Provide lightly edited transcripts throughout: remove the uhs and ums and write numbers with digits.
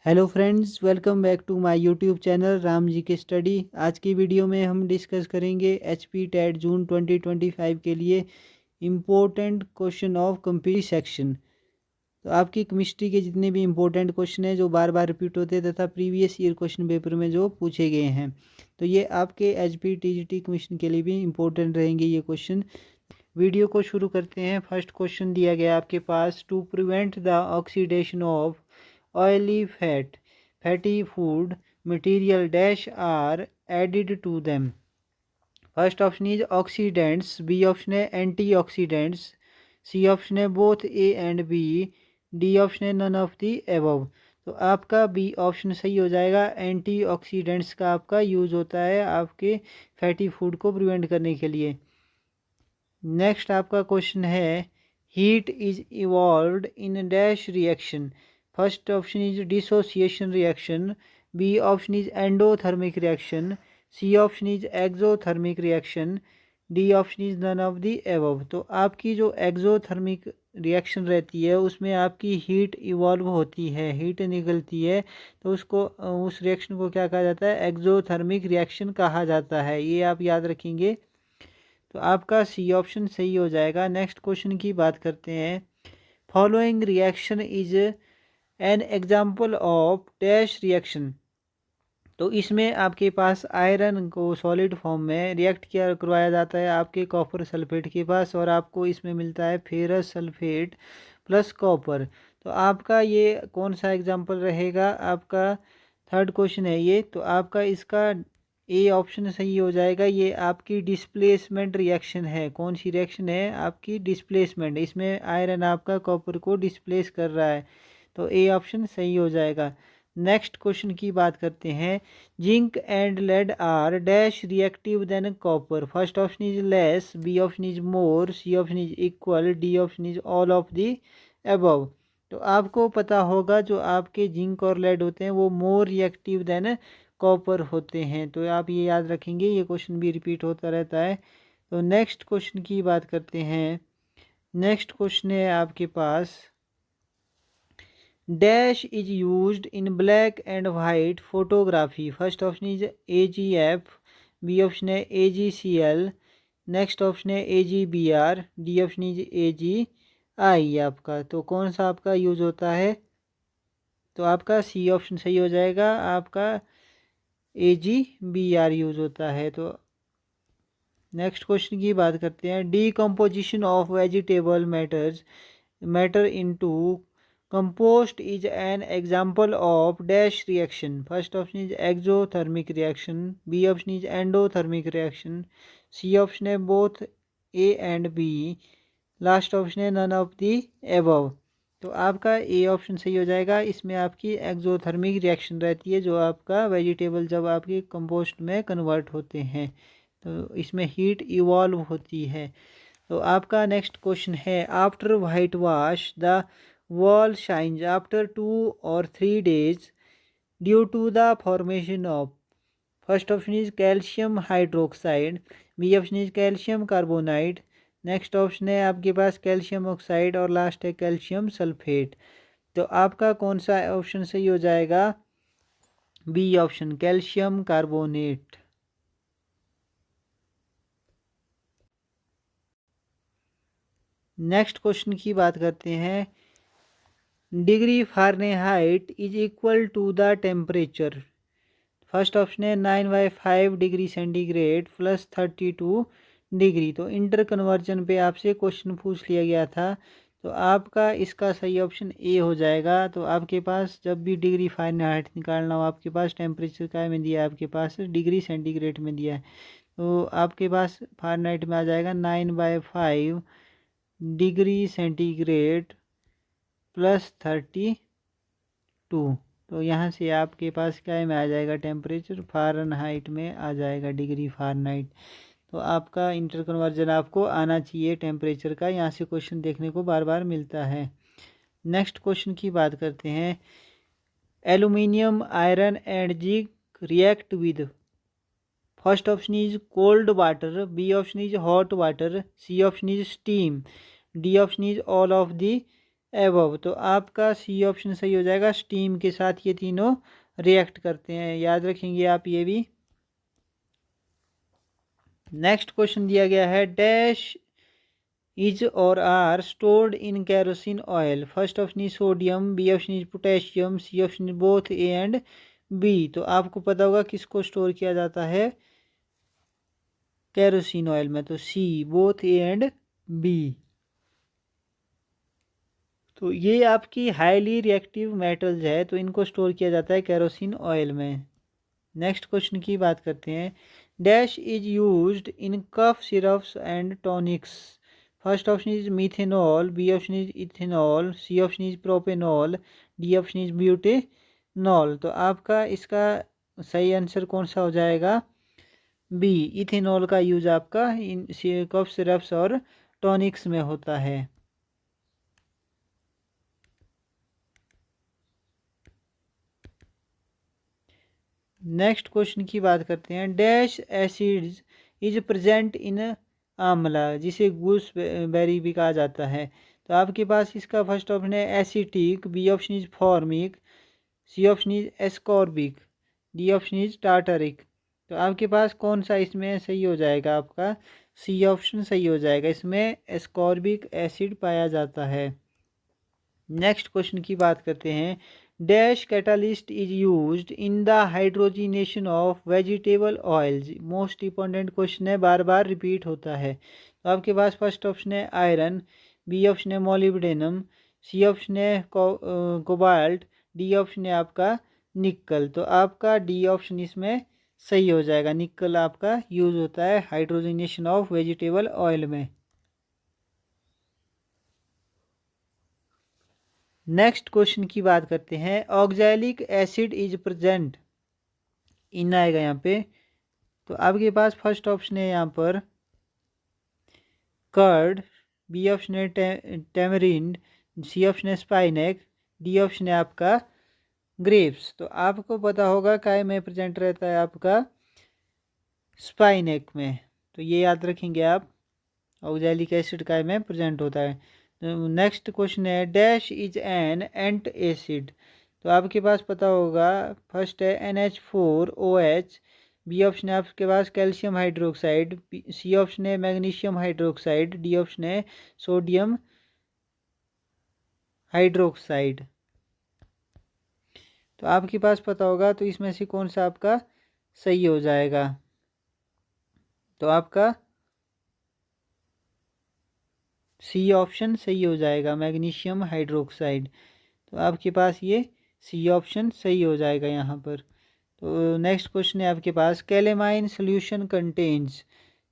Hello friends, welcome back to my YouTube channel Ram ji के study. आज की वीडियो में हम डिस्कस करेंगे एचपी टेट जून 2025 के लिए important question of computer section. तो आपकी केमिस्ट्री के जितने भी इम्पोर्टेंट क्वेश्चन हैं जो बार बार रिपीट होते हैं तथा प्रीवियस ईयर क्वेश्चन पेपर में जो पूछे गए हैं, तो ये आपके एचपी टीजीटी कमीशन के लिए भी इम्पोर्टेंट रहेंगे ये क्वेश्चन। वीडियो को शुरू करते हैं। फर्स्ट क्वेश्चन दिया गया आपके पास, to prevent the oxidation of oily fatty food material dash are added to them. First option is oxidants, B option है antioxidants, C option है both A and B, D option है none of the above। तो आपका B option सही हो जाएगा। Antioxidants का आपका यूज़ होता है आपके फैटी फूड को प्रिवेंट करने के लिए। नेक्स्ट आपका क्वेश्चन है, heat is evolved in dash reaction. First option is dissociation reaction, B option is endothermic reaction, C option is exothermic reaction, D option is none of the above. तो आपकी जो exothermic reaction रहती है उसमें आपकी heat evolve होती है, heat निकलती है, तो उसको उस रिएक्शन को क्या कहा जाता है, एक्सोथर्मिक रिएक्शन कहा जाता है। ये आप याद रखेंगे। तो आपका सी ऑप्शन सही हो जाएगा। नेक्स्ट क्वेश्चन की बात करते हैं, following reaction is an example of dash reaction. तो इसमें आपके पास आयरन को सॉलिड फॉर्म में रिएक्ट किया करवाया जाता है आपके कॉपर सल्फेट के पास, और आपको इसमें मिलता है फेरस सल्फेट प्लस कॉपर। तो आपका ये कौन सा एग्जाम्पल रहेगा, आपका थर्ड क्वेश्चन है ये। तो आपका इसका ए ऑप्शन सही हो जाएगा। ये आपकी डिस्प्लेसमेंट रिएक्शन है। कौन सी रिएक्शन है, आपकी डिस्प्लेसमेंट। इसमें आयरन आपका कॉपर को डिस्प्लेस कर रहा है, तो ए ऑप्शन सही हो जाएगा। नेक्स्ट क्वेश्चन की बात करते हैं, zinc and lead are dash reactive then copper. First option is less, B option is more, C option is equal, D option is all of the above. तो आपको पता होगा जो आपके जिंक और लेड होते हैं वो मोर रिएक्टिव देन कॉपर होते हैं, तो आप ये याद रखेंगे। ये क्वेश्चन भी रिपीट होता रहता है। तो नेक्स्ट क्वेश्चन की बात करते हैं। नेक्स्ट क्वेश्चन है आपके पास, dash is used in black and white photography. First option is AGF, B option है AGCL, नेक्स्ट ऑप्शन है AGBR, D option is AGI आपका। तो कौन सा आपका यूज होता है, तो आपका सी ऑप्शन सही हो जाएगा। आपका AGBR यूज होता है। तो नेक्स्ट क्वेश्चन की बात करते हैं, decomposition of vegetable matter into compost is an example of dash reaction. First option is exothermic reaction, B option is endothermic reaction, C option है both A and B, last option है none of the above. तो आपका A option सही हो जाएगा। इसमें आपकी exothermic reaction रहती है, जो आपका वेजिटेबल जब आपके कंपोस्ट में कन्वर्ट होते हैं तो इसमें हीट इवॉल्व होती है। तो आपका नेक्स्ट क्वेश्चन है, after white wash the wall shines after 2 or 3 days due to the formation of. First option is calcium hydroxide, B option is calcium carbonide, next option है आपके पास कैल्शियम ऑक्साइड, और last है calcium sulphate. तो आपका कौन सा ऑप्शन सही हो जाएगा, B option calcium carbonate. Next question की बात करते हैं, degree Fahrenheit is equal to the temperature. First option है 9/5 डिग्री सेंटीग्रेड प्लस 32 डिग्री। तो इंटर कन्वर्जन पे आपसे क्वेश्चन पूछ लिया गया था, तो आपका इसका सही ऑप्शन ए हो जाएगा। तो आपके पास जब भी डिग्री फ़ारेनहाइट निकालना हो, आपके पास टेम्परेचर का में दिया है, आपके पास डिग्री सेंटीग्रेड में दिया है, तो आपके पास फ़ारेनहाइट में आ जाएगा 9/5 डिग्री सेंटीग्रेड प्लस 32। तो यहाँ से आपके पास क्या में आ जाएगा, टेम्परेचर फ़ारेनहाइट में आ जाएगा, डिग्री फ़ारेनहाइट। तो आपका इंटर कन्वर्जन आपको आना चाहिए टेम्परेचर का, यहाँ से क्वेश्चन देखने को बार बार मिलता है। नेक्स्ट क्वेश्चन की बात करते हैं, aluminium iron and zinc react with. First option is cold water, B option is hot water, C option is steam, D option is all of the above, तो आपका सी ऑप्शन सही हो जाएगा। Steam के साथ ये तीनों रिएक्ट करते हैं, याद रखेंगे आप ये भी। नेक्स्ट क्वेश्चन दिया गया है, dash is or are stored in kerosene oil. First option is sodium, B option is potassium, C option is both A and B. तो आपको पता होगा किसको स्टोर किया जाता है कैरोसिन ऑयल में, तो सी, बोथ ए एंड बी। तो ये आपकी हाईली रिएक्टिव मेटल्स है, तो इनको स्टोर किया जाता है कैरोसिन ऑयल में। नेक्स्ट क्वेश्चन की बात करते हैं, dash is used in cough syrups and tonics. First option is methanol, B option is ethanol, C option is propanol, D option is butanol. तो आपका इसका सही आंसर कौन सा हो जाएगा? बी, इथेनॉल का यूज आपका इन कफ सिरप्स और टॉनिक्स में होता है। नेक्स्ट क्वेश्चन की बात करते हैं, dash acids is present in आंवला, जिसे गूसबेरी भी कहा जाता है। तो आपके पास इसका फर्स्ट ऑप्शन है acetic, B option is formic, C option is ascorbic, D option is tartaric. तो आपके पास कौन सा इसमें सही हो जाएगा? आपका सी ऑप्शन सही हो जाएगा, इसमें एस्कॉर्बिक एसिड पाया जाता है। नेक्स्ट क्वेश्चन की बात करते हैं, dash catalyst is used in the hydrogenation of vegetable oils. Most important question है, बार बार रिपीट होता है। तो आपके पास फर्स्ट ऑप्शन है आयरन, बी ऑप्शन है मोलिब्डेनम, सी ऑप्शन है कोबाल्ट, डी ऑप्शन है आपका निकल। तो आपका डी ऑप्शन इसमें सही हो जाएगा, निकल आपका यूज होता है हाइड्रोजिनेशन ऑफ वेजिटेबल ऑयल में। नेक्स्ट क्वेश्चन की बात करते हैं, oxalic acid is present in आएगा यहाँ पे। तो आपके पास फर्स्ट ऑप्शन है यहाँ पर कर्ड, बी ऑप्शन है टेमरिंड, सी ऑप्शन है स्पाइनेक, डी ऑप्शन है आपका ग्रेप्स। तो आपको पता होगा काय में प्रेजेंट रहता है आपका स्पाइनेक में, तो ये याद रखेंगे आप, ऑक्सैलिक एसिड काय में प्रेजेंट होता है। नेक्स्ट क्वेश्चन है, dash is an ant acid. तो आपके पास पता होगा फर्स्ट है NH4OH, बी ऑप्शन है आपके पास कैल्शियम हाइड्रोक्साइड, सी ऑप्शन है मैग्नीशियम हाइड्रोक्साइड, डी ऑप्शन है सोडियम हाइड्रोक्साइड। तो आपके पास पता होगा, तो इसमें से कौन सा आपका सही हो जाएगा? तो आपका सी ऑप्शन सही हो जाएगा, मैग्नीशियम हाइड्रोक्साइड। तो आपके पास ये सी ऑप्शन सही हो जाएगा यहाँ पर। तो नेक्स्ट क्वेश्चन है आपके पास, कैलेमाइन सोल्यूशन कंटेन्स।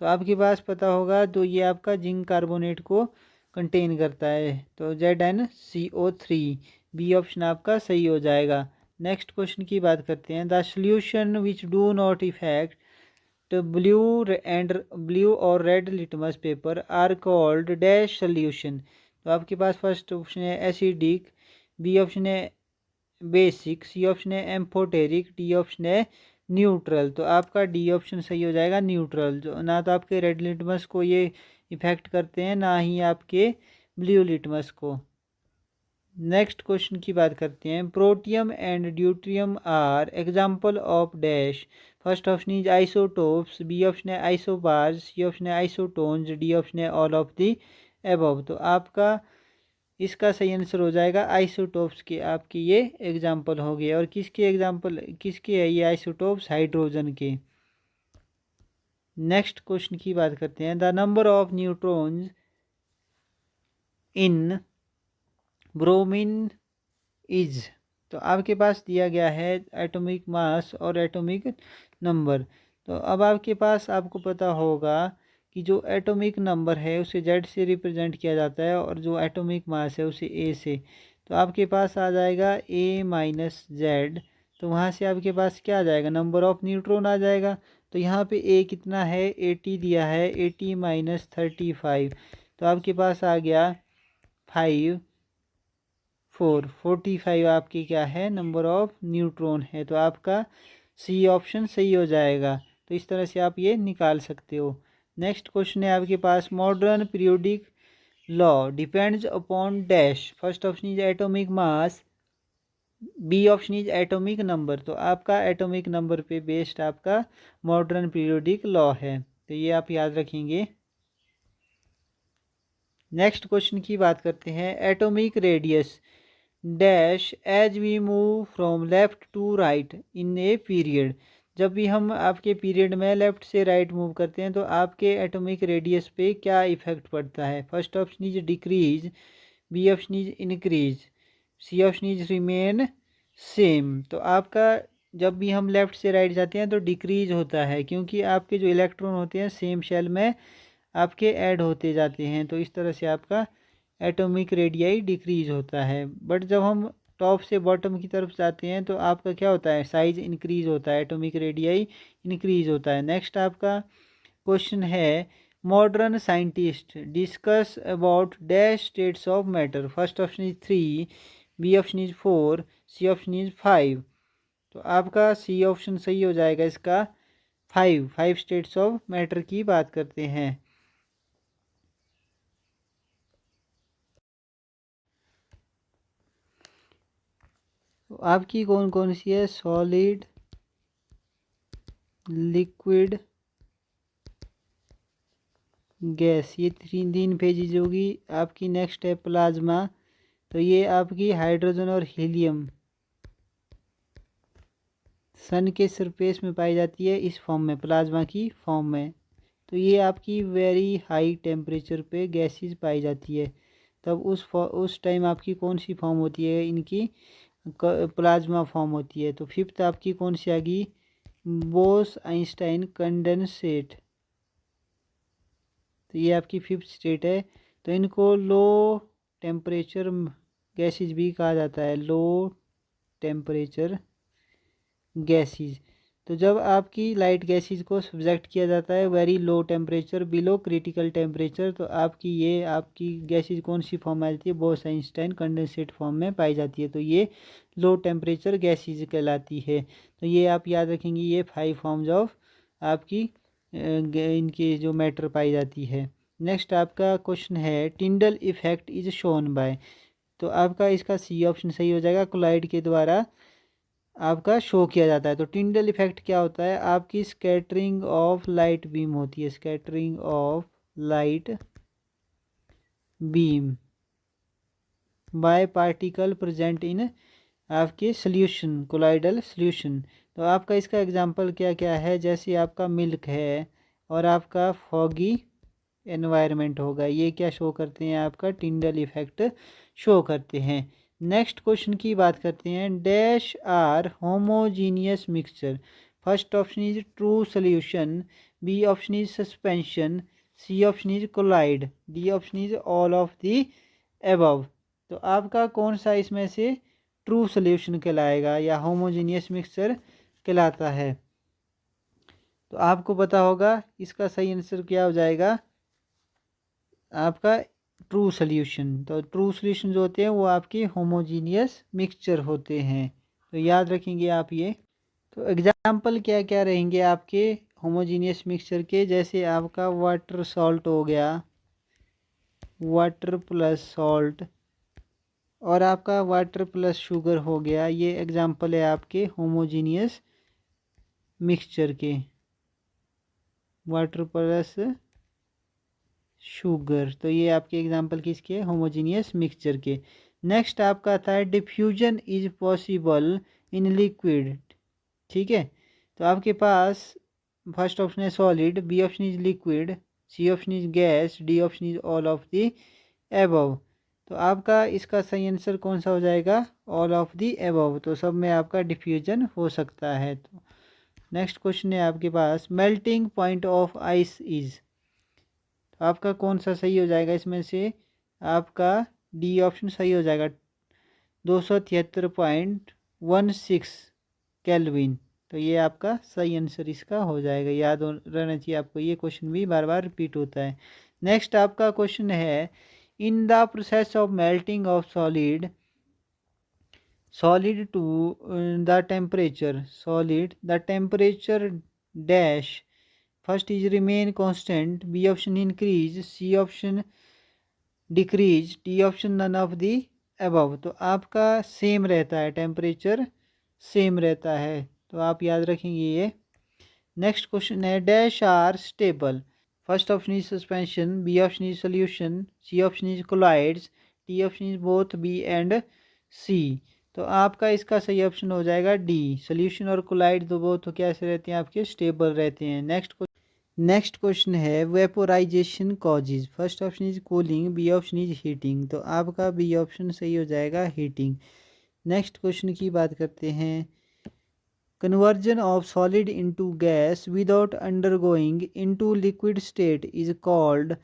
तो आपके पास पता होगा, तो ये आपका जिंक कार्बोनेट को कंटेन करता है, तो ZnCO3, बी ऑप्शन आपका सही हो जाएगा। नेक्स्ट क्वेश्चन की बात करते हैं, the solution which do not effect to blue or red litmus paper are called dash solution. तो आपके पास फर्स्ट ऑप्शन है एसिडिक, बी ऑप्शन है बेसिक, सी ऑप्शन है एम्फोटेरिक, डी ऑप्शन है न्यूट्रल। तो आपका डी ऑप्शन सही हो जाएगा, न्यूट्रल। जो ना तो आपके रेड लिटमस को ये इफेक्ट करते हैं, ना ही आपके ब्लू लिटमस को। नेक्स्ट क्वेश्चन की बात करते हैं, protium and deuterium are example of dash. First option is isotopes, B option है आइसोबार्स, सी ऑप्शन है आइसोटोन्स, डी ऑप्शन है ऑल ऑफ दी एबव। तो आपका इसका सही आंसर हो जाएगा आइसोटोप्स के, आपके ये एग्जाम्पल हो गए। और किसके एग्जाम्पल किसके है ये आइसोटोप्स? हाइड्रोजन के। नेक्स्ट क्वेश्चन की बात करते हैं, the number of neutrons in bromine is. तो आपके पास दिया गया है एटॉमिक मास और एटॉमिक नंबर। तो अब आपके पास आपको पता होगा कि जो एटॉमिक नंबर है उसे Z से रिप्रेजेंट किया जाता है, और जो एटॉमिक मास है उसे A से। तो आपके पास आ जाएगा A-Z। तो वहाँ से आपके पास क्या आ जाएगा? नंबर ऑफ न्यूट्रॉन आ जाएगा। तो यहाँ पे A कितना है? 80 दिया है, 80 - 35। तो आपके पास आ गया 45 आपकी क्या है? नंबर ऑफ न्यूट्रॉन है। तो आपका सी ऑप्शन सही हो जाएगा। तो इस तरह से आप ये निकाल सकते हो। नेक्स्ट क्वेश्चन है आपके पास, modern periodic law depends upon dash. First option is atomic mass, B option is atomic number. तो आपका एटॉमिक नंबर पे बेस्ड आपका मॉडर्न पीरियोडिक लॉ है, तो ये आप याद रखेंगे। नेक्स्ट क्वेश्चन की बात करते हैं। Atomic radius dash as we move from left to right in a period. जब भी हम आपके पीरियड में लेफ्ट से राइट मूव करते हैं तो आपके एटॉमिक रेडियस पे क्या इफेक्ट पड़ता है। First option is decrease, B option is increase, C option is remain same. तो आपका जब भी हम लेफ़्ट से राइट जाते हैं तो डिक्रीज होता है, क्योंकि आपके जो इलेक्ट्रॉन होते हैं सेम शेल में आपके ऐड होते जाते हैं, तो इस तरह से आपका एटॉमिक रेडियाई डिक्रीज होता है। बट जब हम टॉप से बॉटम की तरफ जाते हैं तो आपका क्या होता है, साइज इंक्रीज होता है, एटॉमिक रेडियाई इंक्रीज होता है। नेक्स्ट आपका क्वेश्चन है modern scientist discuss about dash states of matter. First option is 3, B option is 4, C option is 5। तो आपका सी ऑप्शन सही हो जाएगा इसका। 5 स्टेट्स ऑफ मैटर की बात करते हैं। तो आपकी कौन कौन सी है, सॉलिड, लिक्विड, गैस, ये तीन पेजेज होगी। आपकी नेक्स्ट है प्लाज्मा। तो ये आपकी हाइड्रोजन और हीलियम सन के सरफेस में पाई जाती है इस फॉर्म में, प्लाज्मा की फॉर्म में। तो ये आपकी वेरी हाई टेम्परेचर पे गैसेस पाई जाती है। तब उस टाइम आपकी कौन सी फॉर्म होती है, इनकी प्लाज्मा फॉर्म होती है। तो फिफ्थ आपकी कौन सी आ गई, बोस आइंस्टाइन कंडेंसेट। तो ये आपकी फिफ्थ स्टेट है। तो इनको लो टेम्परेचर गैसेस भी कहा जाता है, लो टेम्परेचर गैसेस। तो जब आपकी लाइट गैसेस को सब्जेक्ट किया जाता है very low temperature below critical temperature, तो आपकी गैसेस कौन सी फॉर्म में आ जाती है, बोस आइंस्टाइन कंडेंसेट फॉर्म में पाई जाती है। तो ये लो टेम्परेचर गैसेस कहलाती है। तो ये आप याद रखेंगे, ये 5 फॉर्म्स ऑफ आपकी इनकी जो मैटर पाई जाती है। नेक्स्ट आपका क्वेश्चन है Tyndall effect is shown by. तो आपका इसका सी ऑप्शन सही हो जाएगा, कोलाइड के द्वारा आपका शो किया जाता है। तो टिंडल इफेक्ट क्या होता है, आपकी स्कैटरिंग ऑफ लाइट बीम होती है, scattering of light beam by particle present in आपके सोल्यूशन, कोलाइडल सोल्यूशन। तो आपका इसका एग्जांपल क्या क्या है, जैसे आपका मिल्क है और आपका फॉगी एनवायरनमेंट होगा, ये क्या शो करते हैं, आपका टिंडल इफेक्ट शो करते हैं। नेक्स्ट क्वेश्चन की बात करते हैं। Dash are homogeneous mixture. First option is true solution, B option is suspension, C option is colloid, D option is all of the above. तो आपका कौन सा इसमें से ट्रू सोल्यूशन कहलाएगा या होमोजीनियस मिक्सचर कहलाता है। तो आपको पता होगा इसका सही आंसर क्या हो जाएगा, आपका ट्रू सोल्यूशन। तो ट्रू सोल्यूशन जो होते हैं वो आपके होमोजीनियस मिक्सचर होते हैं, तो याद रखेंगे आप ये। तो एग्जाम्पल क्या क्या रहेंगे आपके होमोजीनियस मिक्सचर के, जैसे आपका वाटर सॉल्ट हो गया, वाटर प्लस सॉल्ट, और आपका वाटर प्लस शुगर हो गया। ये एग्जाम्पल है आपके होमोजीनियस मिक्सचर के, वाटर प्लस शुगर। तो ये आपके एग्जांपल किसके, होमोजीनियस मिक्सचर के। नेक्स्ट आपका था diffusion is possible in liquid. ठीक है, तो आपके पास फर्स्ट ऑप्शन है solid, B option is liquid, C option is gas, D option is all of the above. तो आपका इसका सही आंसर कौन सा हो जाएगा, ऑल ऑफ द एबव। तो सब में आपका डिफ्यूजन हो सकता है। तो नेक्स्ट क्वेश्चन है आपके पास melting point of ice is. तो आपका कौन सा सही हो जाएगा इसमें से, आपका डी ऑप्शन सही हो जाएगा, 273.16 केल्विन। तो ये आपका सही आंसर इसका हो जाएगा, याद रहना चाहिए आपको, ये क्वेश्चन भी बार बार रिपीट होता है। नेक्स्ट आपका क्वेश्चन है in the process of melting of solid to the temperature, solid the temperature dash, first is remain constant, B option increase, C option decrease, D option none of the above. तो आपका same रहता है, temperature same रहता है, तो आप याद रखेंगे ये। नेक्स्ट क्वेश्चन है dash are stable. First option is suspension, B option is solution, C option is colloids, D option is both B and C. तो आपका इसका सही ऑप्शन हो जाएगा डी, सोल्यूशन और कोलाइड दो बोथ कैसे रहते हैं आपके, स्टेबल रहते हैं। नेक्स्ट क्वेश्चन है vaporisation causes. First option is cooling, B option is heating. तो आपका बी ऑप्शन सही हो जाएगा, हीटिंग। नेक्स्ट क्वेश्चन की बात करते हैं, conversion of solid into gas without undergoing into liquid state is called.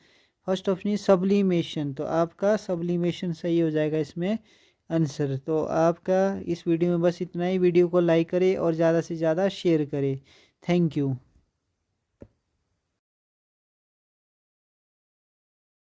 First option is sublimation. तो आपका सब्लिमेशन सही हो जाएगा इसमें आंसर। तो आपका इस वीडियो में बस इतना ही। वीडियो को लाइक करें और ज़्यादा से ज़्यादा शेयर करें। Thank you.